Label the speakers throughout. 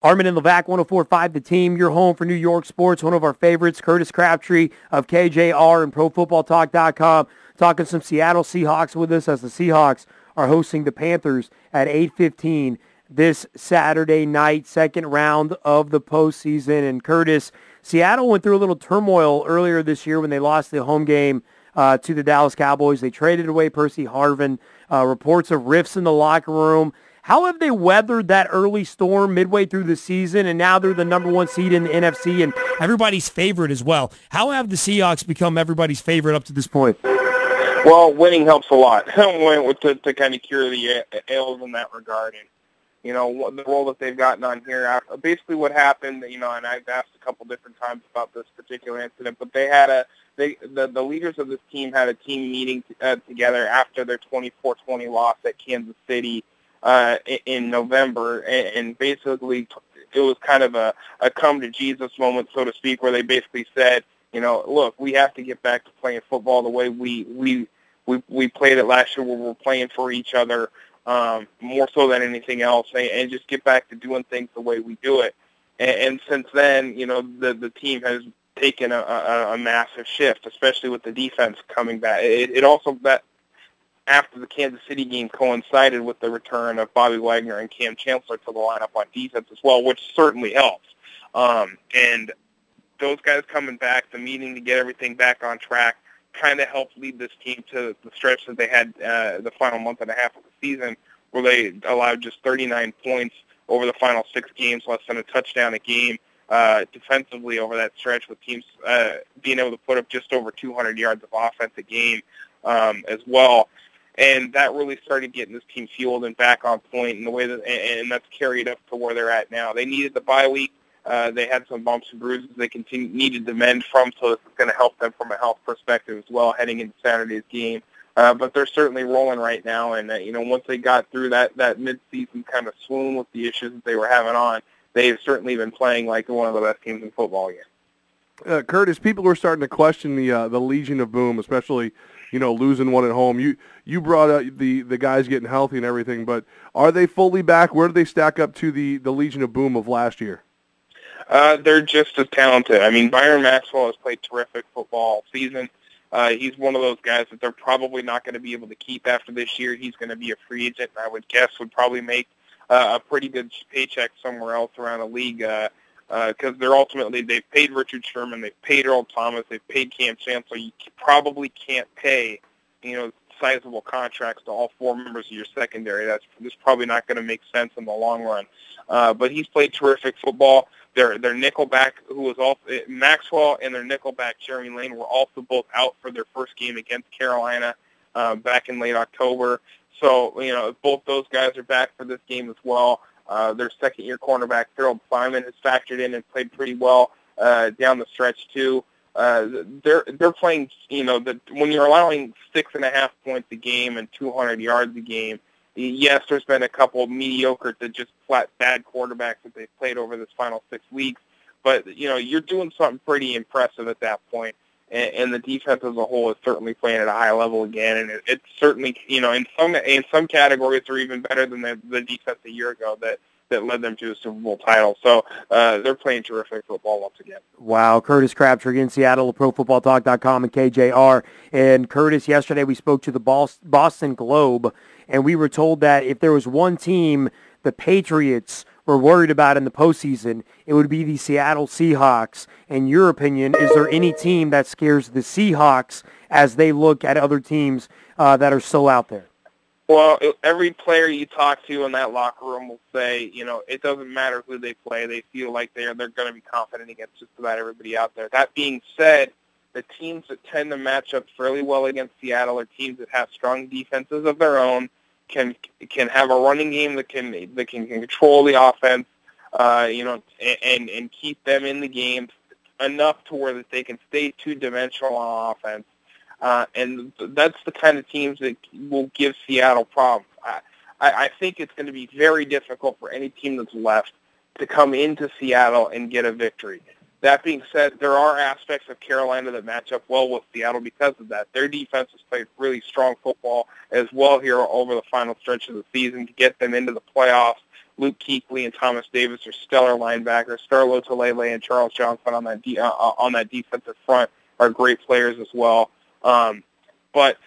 Speaker 1: Armen and Levack, 104.5 The Team, your home for New York sports. One of our favorites, Curtis Crabtree of KJR and ProFootballTalk.com, talking some Seattle Seahawks with us as the Seahawks are hosting the Panthers at 8:15 this Saturday night, second round of the postseason. And Curtis, Seattle went through a little turmoil earlier this year when they lost the home game to the Dallas Cowboys. They traded away Percy Harvin. Reports of rifts in the locker room. How have they weathered that early storm midway through the season, and now they're the number one seed in the NFC and everybody's favorite as well? How have the Seahawks become everybody's favorite up to this point?
Speaker 2: Well, winning helps a lot to kind of cure the ills in that regard. And, the role that they've gotten on here, basically what happened, and I've asked a couple different times about this particular incident, but they had the leaders of this team had a team meeting together after their 24-20 loss at Kansas City in November, and basically it was kind of a come to Jesus moment, so to speak, where they basically said, look, we have to get back to playing football the way we played it last year, where we're playing for each other more so than anything else, and just get back to doing things the way we do it. And since then, the team has taken a massive shift, especially with the defense coming back. It also, that after the Kansas City game, coincided with the return of Bobby Wagner and Cam Chancellor to the lineup on defense as well, which certainly helps. And those guys coming back, the meeting to get everything back on track, kind of helped lead this team to the stretch that they had the final month and a half of the season, where they allowed just 39 points over the final 6 games, less than a touchdown a game defensively over that stretch, with teams being able to put up just over 200 yards of offense a game as well. And that really started getting this team fueled and back on point in the way that, and that's carried up to where they're at now. They needed the bye week. They had some bumps and bruises they needed to mend from, so this is going to help them from a health perspective as well heading into Saturday's game. But they're certainly rolling right now, and once they got through that mid-season kind of swoon with the issues that they were having on, they've certainly been playing like one of the best teams in football again.
Speaker 3: Curtis, people are starting to question the Legion of Boom, especially losing one at home. You brought up the guys getting healthy and everything, but are they fully back? Where do they stack up to the Legion of Boom of last year?
Speaker 2: They're just as talented. I mean, Byron Maxwell has played terrific football all season. He's one of those guys that they're probably not going to be able to keep after this year. He's going to be a free agent, and I would guess would probably make a pretty good paycheck somewhere else around the league, because they've paid Richard Sherman, they've paid Earl Thomas, they've paid Cam Chancellor. You probably can't pay, sizable contracts to all 4 members of your secondary. That's probably not going to make sense in the long run. But he's played terrific football. Their nickelback, who was also Maxwell, and their nickelback Jeremy Lane were also both out for their first game against Carolina back in late October. So both those guys are back for this game as well. Their second-year cornerback Harold Simon has factored in and played pretty well down the stretch too. They're playing. When you're allowing 6.5 points a game and 200 yards a game, yes, there's been a couple of mediocre to just flat bad quarterbacks that they've played over this final 6 weeks, but you're doing something pretty impressive at that point. And the defense as a whole is certainly playing at a high level again, and it's certainly in some categories they're even better than the defense a year ago that led them to a Super Bowl title. So they're playing terrific football once again.
Speaker 1: Wow, Curtis Crabtree in Seattle, ProFootballTalk.com and KJR. And Curtis, yesterday we spoke to the Boston Globe, and we were told that if there was one team the Patriots were worried about in the postseason, it would be the Seattle Seahawks. In your opinion, is there any team that scares the Seahawks as they look at other teams that are still out there?
Speaker 2: Well, every player you talk to in that locker room will say, it doesn't matter who they play. They feel like they're going to be confident against just about everybody out there. That being said, the teams that tend to match up fairly well against Seattle are teams that have strong defenses of their own, can have a running game that can control the offense, and keep them in the game enough to where that they can stay two-dimensional on offense. And that's the kind of teams that will give Seattle problems. I think it's going to be very difficult for any team that's left to come into Seattle and get a victory. That being said, there are aspects of Carolina that match up well with Seattle because of that. Their defense has played really strong football as well here over the final stretch of the season to get them into the playoffs Luke Kuechly and Thomas Davis are stellar linebackers. Starlo Tulele and Charles Johnson on that defensive front are great players as well. But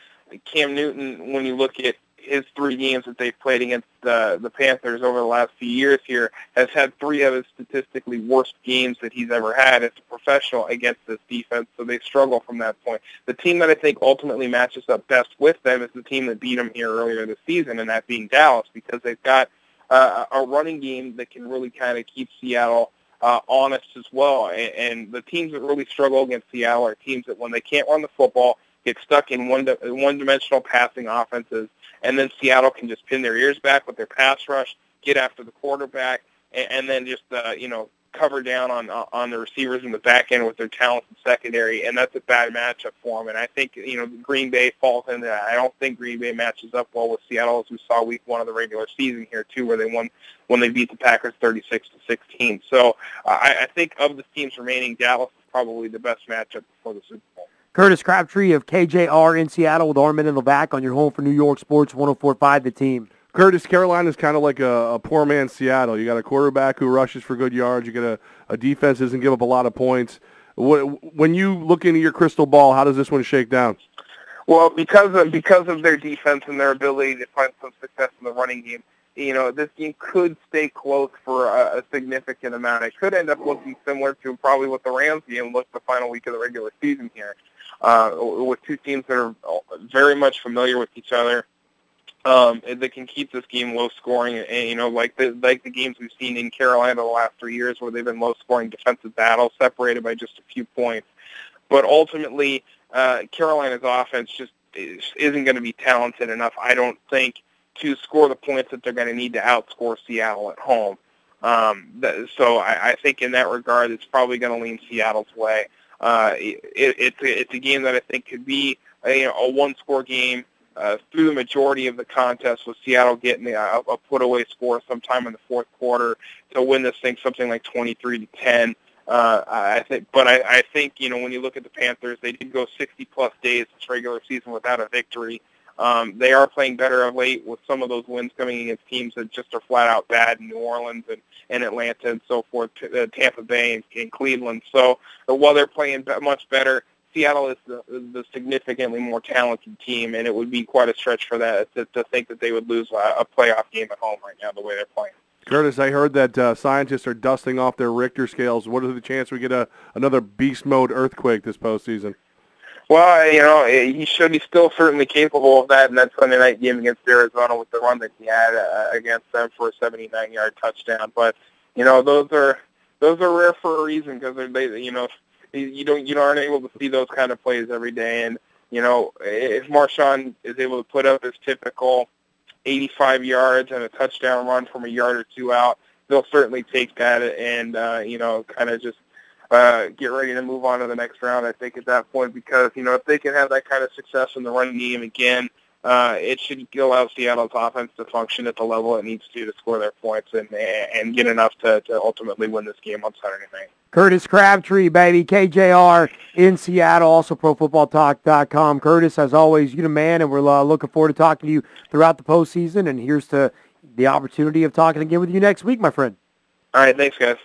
Speaker 2: Cam Newton, when you look at his 3 games that they've played against the Panthers over the last few years here, has had 3 of his statistically worst games that he's ever had as a professional against this defense, so they struggle from that point. The team that I think ultimately matches up best with them is the team that beat them here earlier this season, and that being Dallas, because they've got a running game that can really kind of keep Seattle honest as well. And the teams that really struggle against Seattle are teams that when they can't run the football, get stuck in one-dimensional passing offenses, and then Seattle can just pin their ears back with their pass rush, get after the quarterback, and then just cover down on the receivers in the back end with their talented secondary, and that's a bad matchup for them. And I think Green Bay falls into that. I don't think Green Bay matches up well with Seattle, as we saw week 1 of the regular season here too, where they won when they beat the Packers 36-16. So I think of the teams remaining, Dallas is probably the best matchup before the Super Bowl.
Speaker 1: Curtis Crabtree of KJR in Seattle with Armen and Levack on your home for New York Sports 104.5 The Team.
Speaker 3: Curtis, Carolina's kind of like a poor man's Seattle. You got a quarterback who rushes for good yards. You got a defense that doesn't give up a lot of points. When you look into your crystal ball, how does this one shake down?
Speaker 2: Well, because of their defense and their ability to find some success in the running game, this game could stay close for a significant amount. It could end up looking similar to probably what the Rams game looked the final week of the regular season here, with 2 teams that are very much familiar with each other. That can keep this game low scoring, and like the games we've seen in Carolina the last 3 years, where they've been low scoring defensive battles separated by just a few points. But ultimately, Carolina's offense just isn't going to be talented enough, I don't think, to score the points that they're going to need to outscore Seattle at home. So I think in that regard, it's probably going to lean Seattle's way. It's a game that I think could be a one-score game through the majority of the contest, with Seattle getting a put-away score sometime in the fourth quarter to win this thing something like 23-10. I think when you look at the Panthers, they did go 60-plus days this regular season without a victory. They are playing better of late, with some of those wins coming against teams that just are flat-out bad in New Orleans and Atlanta and so forth, Tampa Bay and Cleveland. So while they're playing much better, Seattle is the significantly more talented team, and it would be quite a stretch for that to think that they would lose a playoff game at home right now the way they're playing.
Speaker 3: Curtis, I heard that scientists are dusting off their Richter scales. What are the chances we get another beast mode earthquake this postseason?
Speaker 2: Well, he's still certainly capable of that in that Sunday night game against Arizona with the run that he had against them for a 79-yard touchdown. But those are rare for a reason, because you aren't able to see those kind of plays every day. And if Marshawn is able to put up his typical 85 yards and a touchdown run from a yard or 2 out, they'll certainly take that and kind of just get ready to move on to the next round, I think, at that point, because if they can have that kind of success in the running game again, it should allow Seattle's offense to function at the level it needs to score their points and get enough to ultimately win this game on Saturday night.
Speaker 1: Curtis Crabtree, baby, KJR in Seattle, also ProFootballTalk.com. Curtis, as always, you the man, and we're looking forward to talking to you throughout the postseason, and here's to the opportunity of talking again with you next week, my friend.
Speaker 2: All right, thanks, guys.